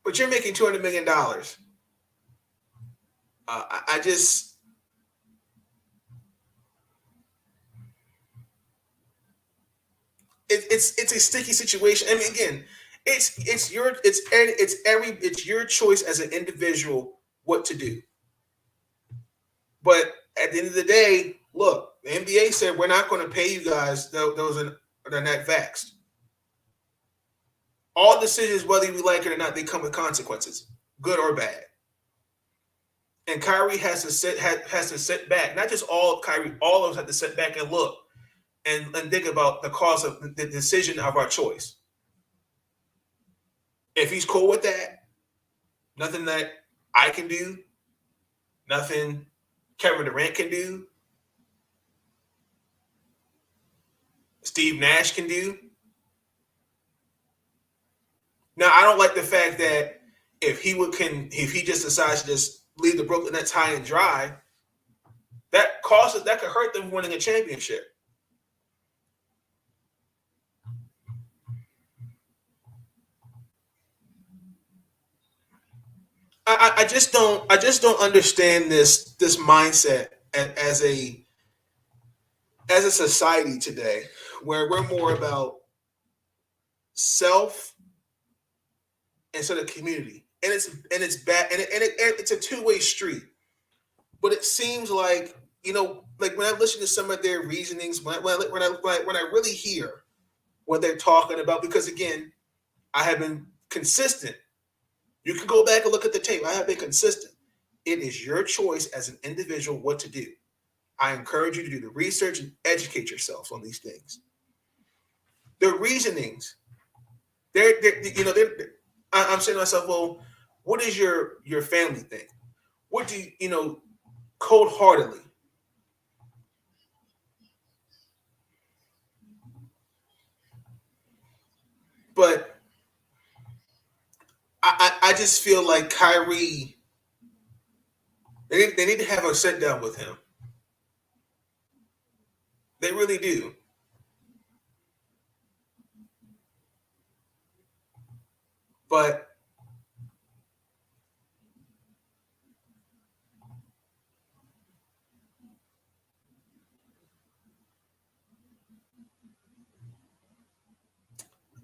But you're making $200 million. I just, it's a sticky situation. I mean, again, it's your choice as an individual what to do. But at the end of the day, look, the NBA said we're not going to pay you guys those that are not vaxxed. All decisions, whether you like it or not, they come with consequences, good or bad. And Kyrie has to sit back. Not just all of Kyrie, all of us have to sit back and look and think about the cause of the decision of our choice. If he's cool with that, nothing that I can do, nothing Kevin Durant can do, Steve Nash can do. Now, I don't like the fact that if he just decides to just leave the Brooklyn Nets high and dry, that could hurt them winning a championship. I just don't understand this mindset as a society today, where we're more about self instead of community, and it's bad, and it's a two-way street. But it seems like like when I listen to some of their reasonings, when I really hear what they're talking about, because again, I have been consistent. You can go back and look at the tape. I have been consistent. It is your choice as an individual what to do. I encourage you to do the research and educate yourself on these things. The reasonings, I'm saying to myself, well, what is your family thing? What do you, cold-heartedly? But I just feel like Kyrie, they need to have a sit down with him. They really do. But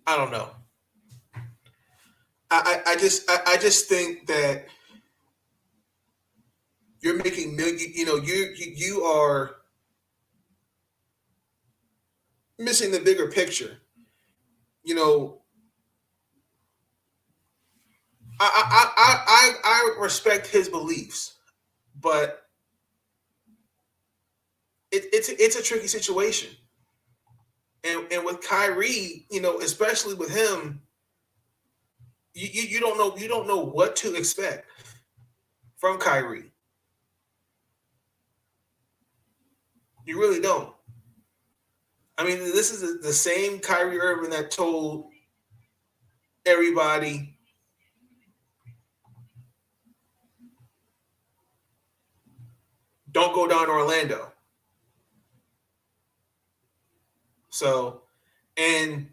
I don't know. I just think that you're making million. You are missing the bigger picture. You know, I respect his beliefs, but it's a tricky situation. And with Kyrie, especially with him, you don't know what to expect from Kyrie. You really don't. I mean, this is the same Kyrie Irving that told everybody, don't go down to Orlando. So, and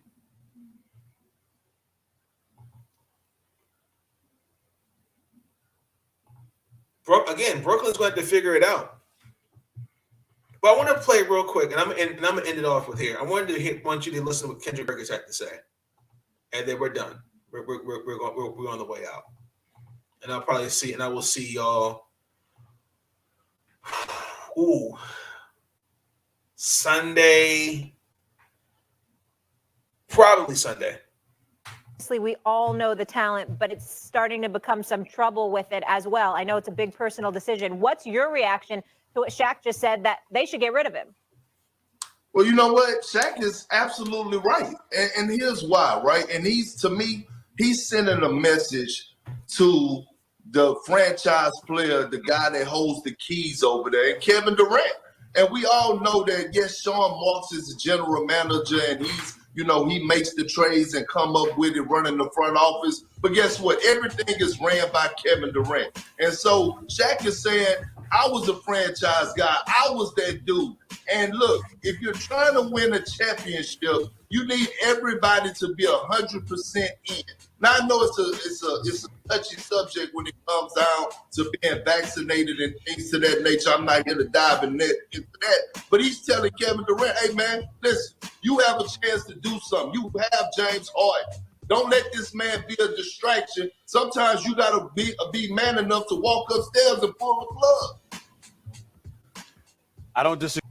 again, Brooklyn's going to have to figure it out. But I want to play real quick, and I'm going to end it off with here. I want you to listen to what Kendrick Perkins had to say, and then we're done. We're on the way out, and I will see y'all. Ooh, Sunday, probably Sunday. Obviously, we all know the talent, but it's starting to become some trouble with it as well. I know it's a big personal decision. What's your reaction to what Shaq just said, that they should get rid of him? Well, you know what? Shaq is absolutely right. And here's why, right? And to me, he's sending a message to the franchise player, the guy that holds the keys over there, and Kevin Durant. And we all know that, yes, Sean Marks is the general manager, and he makes the trades and come up with it, running the front office. But guess what? Everything is ran by Kevin Durant. And so Shaq is saying, I was a franchise guy. I was that dude. And look, if you're trying to win a championship, you need everybody to be 100% in. Now, I know it's a touchy subject when it comes down to being vaccinated and things to that nature. I'm not here to dive into that. But he's telling Kevin Durant, hey, man, listen, you have a chance to do something. You have James Harden. Don't let this man be a distraction. Sometimes you got to be man enough to walk upstairs and pull the plug. I don't disagree.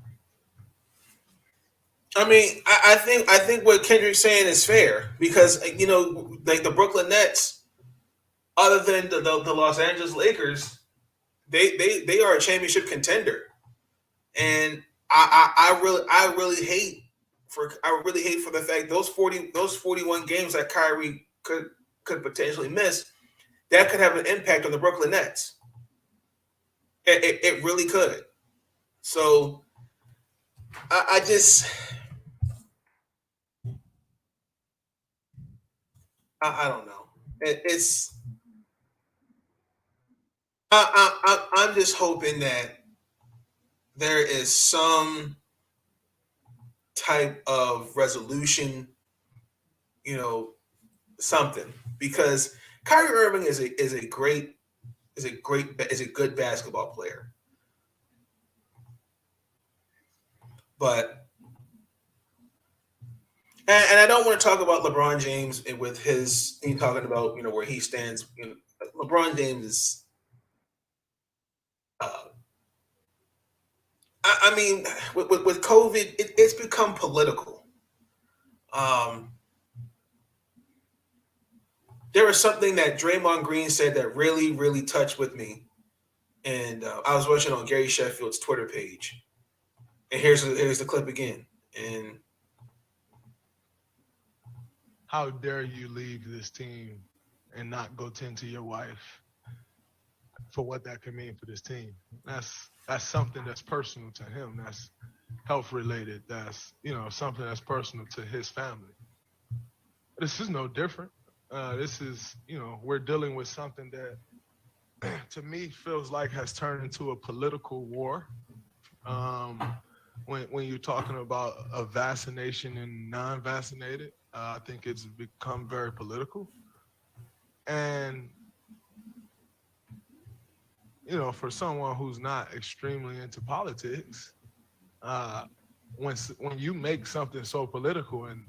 I mean, I think what Kendrick's saying is fair because like the Brooklyn Nets, other than the Los Angeles Lakers, they are a championship contender, and I really hate for the fact those 41 games that Kyrie could potentially miss, that could have an impact on the Brooklyn Nets. It really could. So I don't know. I'm just hoping that there is some type of resolution, something, because Kyrie Irving is a good basketball player, but. And I don't want to talk about LeBron James with talking about where he stands. LeBron James is. I mean, with COVID, it's become political. There was something that Draymond Green said that really, really touched with me, and I was watching on Gary Sheffield's Twitter page, and here's the clip again, and. How dare you leave this team and not go tend to your wife for what that could mean for this team? That's something that's personal to him. That's health related. That's, something that's personal to his family. This is no different. This is, we're dealing with something that to me feels like has turned into a political war. When you're talking about a vaccination and non-vaccinated, I think it's become very political. And, for someone who's not extremely into politics, when you make something so political and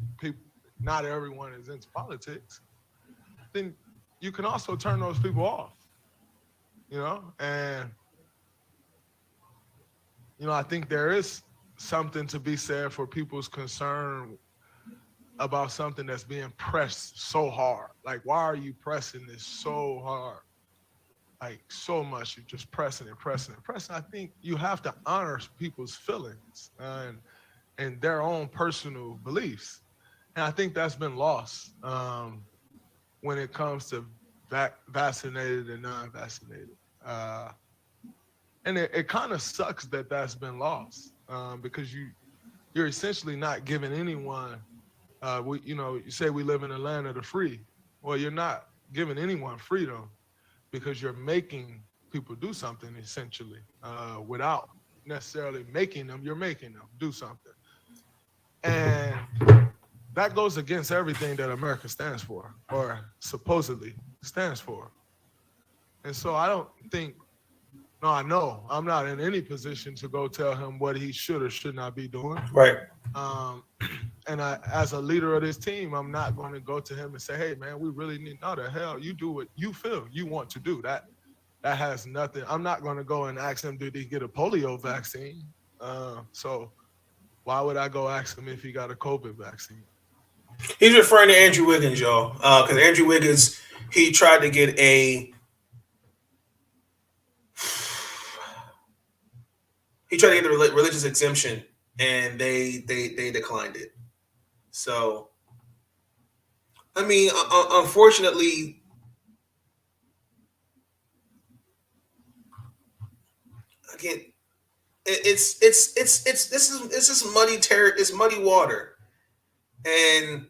not everyone is into politics, then you can also turn those people off, and, I think there is something to be said for people's concern about something that's being pressed so hard. Like, why are you pressing this so hard? Like, so much, you're just pressing and pressing and pressing. I think you have to honor people's feelings and their own personal beliefs. And I think that's been lost when it comes to vaccinated and non-vaccinated. And it kind of sucks that that's been lost because you're essentially not giving anyone, you say we live in a land of the free. Well, you're not giving anyone freedom because you're making people do something essentially without necessarily making them, you're making them do something. And that goes against everything that America stands for or supposedly stands for. And so I know I'm not in any position to go tell him what he should or should not be doing. Right. And as a leader of this team, I'm not going to go to him and say, hey, man, we really need, no, the hell, you do what you feel you want to do. That has nothing. I'm not going to go and ask him, did he get a polio vaccine? So why would I go ask him if he got a COVID vaccine? He's referring to Andrew Wiggins, y'all. Because Andrew Wiggins, he tried to get a religious exemption, and they declined it. So, I mean, unfortunately, again, it's just muddy water. And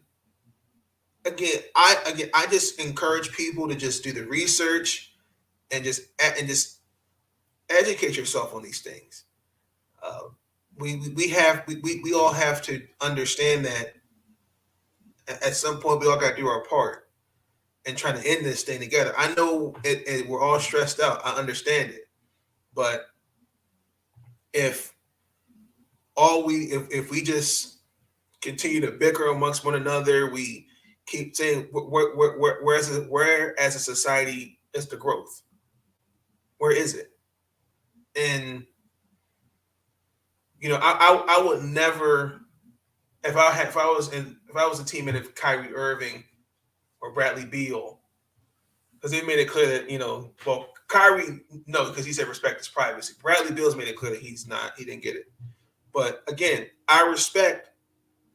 again, I just encourage people to just do the research and just educate yourself on these things. We all have to understand that at some point we all got to do our part and trying to end this thing together. I know we're all stressed out. I understand it, but if we just continue to bicker amongst one another, we keep saying where as a society is the growth? Where is it? And I would never, if I was a teammate of Kyrie Irving or Bradley Beal, because they made it clear that Kyrie, no, because he said respect his privacy. Bradley Beal's made it clear that he didn't get it. But again, I respect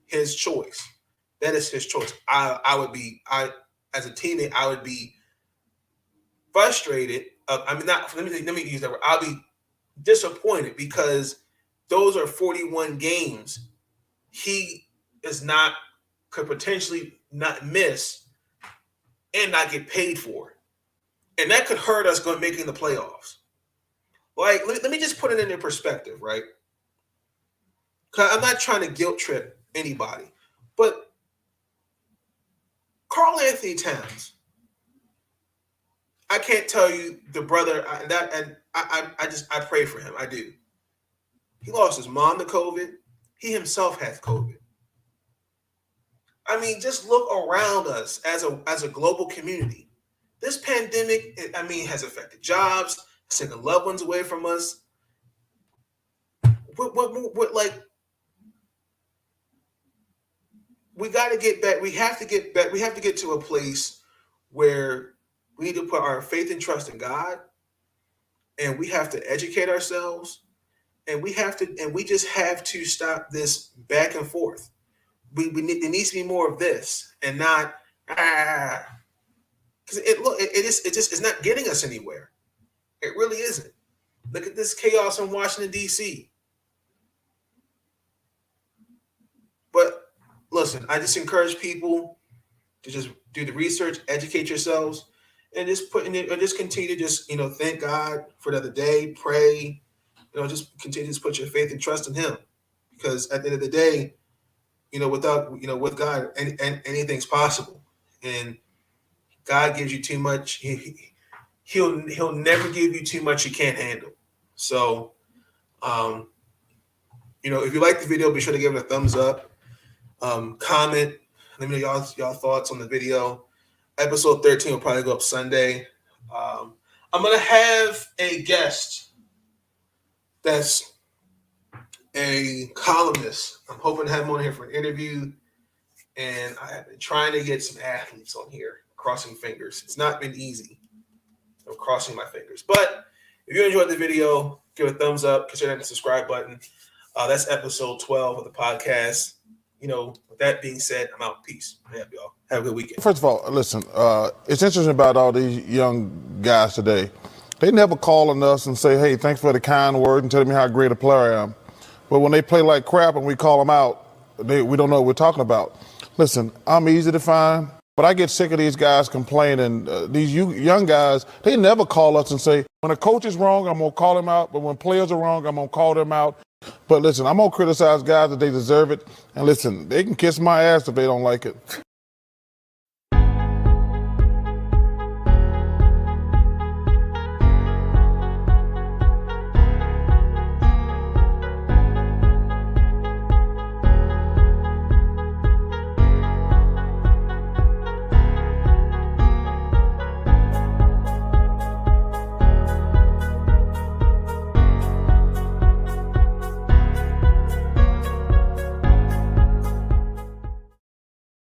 his choice. That is his choice. As a teammate, I would be frustrated. Let me use that word. I'll be disappointed because those are 41 games he could potentially not miss and not get paid for. And that could hurt us making the playoffs. Like, let me just put it into perspective, right? Because I'm not trying to guilt trip anybody, but Karl Anthony Towns, I can't tell you the brother, I pray for him. I do. He lost his mom to COVID. He himself has COVID. I mean, just look around us as a global community. This pandemic, has affected jobs, has taken loved ones away from us. We got to get back. We have to get back. We have to get to a place where we need to put our faith and trust in God, and we have to educate ourselves, and we just have to stop this back and forth. There needs to be more of this, and not because it's not getting us anywhere. It really isn't. Look at this chaos in Washington, D.C. But listen, I just encourage people to just do the research, educate yourselves, and just put in it, or just continue to just, thank God for another day, pray, just continue to put your faith and trust in Him, because at the end of the day, with God, and anything's possible. And God gives you too much. He'll never give you too much you can't handle. So, if you like the video, be sure to give it a thumbs up. Comment. Let me know y'all thoughts on the video. Episode 13 will probably go up Sunday. I'm gonna have a guest that's a columnist. I'm hoping to have him on here for an interview. And I have been trying to get some athletes on here, crossing fingers. It's not been easy. I'm crossing my fingers. But if you enjoyed the video, give it a thumbs up, consider the subscribe button. That's episode 12 of the podcast. With that being said, I'm out. Peace. Yeah, y'all. Have a good weekend. First of all, listen, it's interesting about all these young guys today. They never call on us and say, hey, thanks for the kind word and telling me how great a player I am. But when they play like crap and we call them out, we don't know what we're talking about. Listen, I'm easy to find, but I get sick of these guys complaining. These young guys, they never call us and say, when a coach is wrong, I'm going to call him out. But when players are wrong, I'm going to call them out. But listen, I'm going to criticize guys that they deserve it. And listen, they can kiss my ass if they don't like it.